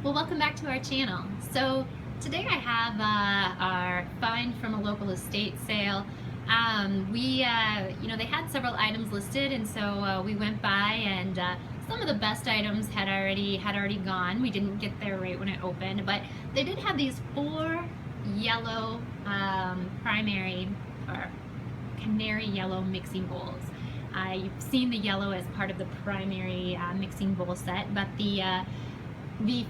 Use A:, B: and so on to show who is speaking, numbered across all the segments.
A: Well, welcome back to our channel. So today I have our find from a local estate sale. They had several items listed, and so we went by, and some of the best items had already gone. We didn't get there right when it opened, but they did have these 4 yellow primary or canary yellow mixing bowls. You've seen the yellow as part of the primary mixing bowl set, but the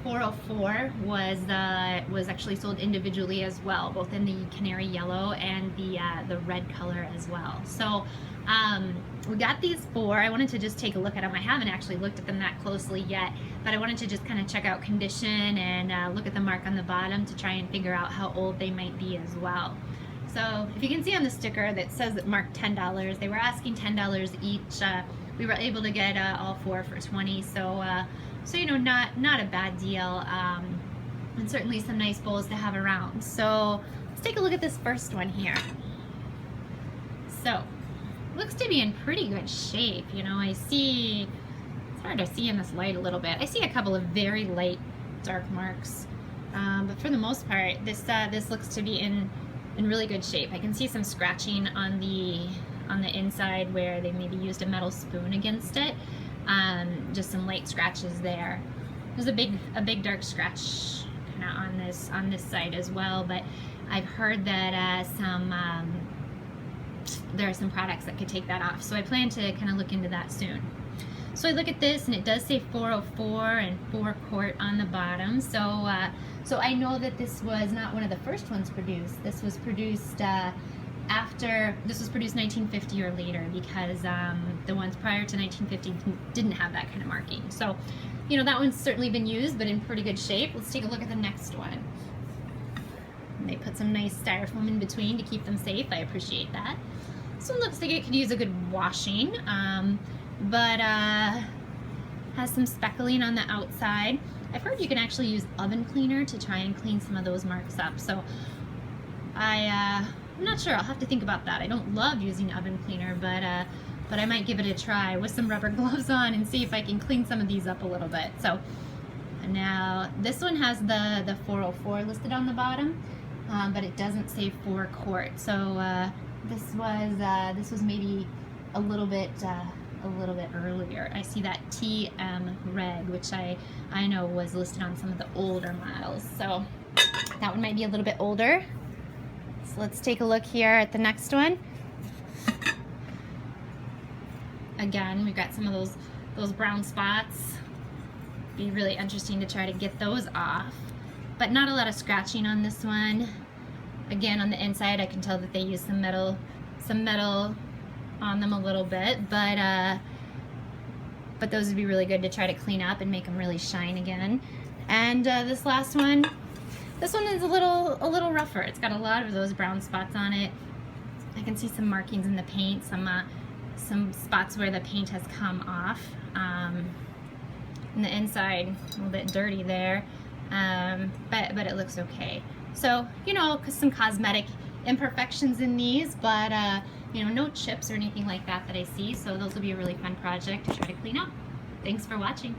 A: 404 was actually sold individually as well, both in the canary yellow and the red color as well. So we got these 4. I wanted to just take a look at them. I haven't actually looked at them that closely yet, but I wanted to just kind of check out condition and look at the mark on the bottom to try and figure out how old they might be as well. So if you can see on the sticker that says that marked $10, they were asking $10 each. We were able to get all 4 for $20, so you know, not a bad deal, and certainly some nice bowls to have around. So let's take a look at this first one here. So looks to be in pretty good shape. You know, it's hard to see in this light a little bit. I see a couple of very light dark marks, but for the most part, this looks to be in really good shape. I can see some scratching on the inside where they maybe used a metal spoon against it. Just some light scratches there. There's a big dark scratch kind of on this side as well, but I've heard that there are some products that could take that off, so I plan to kind of look into that soon. So I look at this, and it does say 404 and 4 quart on the bottom. So I know that this was not one of the first ones produced. This was produced this was produced 1950 or later, because the ones prior to 1950 didn't have that kind of marking. So, you know, that one's certainly been used, but in pretty good shape. Let's take a look at the next one. And they put some nice styrofoam in between to keep them safe. I appreciate that. This one looks like it could use a good washing, but has some speckling on the outside. I've heard you can actually use oven cleaner to try and clean some of those marks up. So I'm not sure. I'll have to think about that. I don't love using oven cleaner, but I might give it a try with some rubber gloves on and see if I can clean some of these up a little bit. So now this one has the 404 listed on the bottom, but it doesn't say 4 quart. So this was maybe a little bit earlier. I see that TM red, which I know was listed on some of the older models. So that one might be a little bit older. So let's take a look here at the next one. Again, we've got some of those brown spots. Be really interesting to try to get those off, but not a lot of scratching on this one. Again, on the inside, I can tell that they use some metal on them a little bit, but those would be really good to try to clean up and make them really shine again. And this last one. This one is a little rougher. It's got a lot of those brown spots on it. I can see some markings in the paint, some spots where the paint has come off. And the inside, a little bit dirty there, but it looks okay. So, you know, some cosmetic imperfections in these, but you know, no chips or anything like that I see. So those will be a really fun project to try to clean up. Thanks for watching.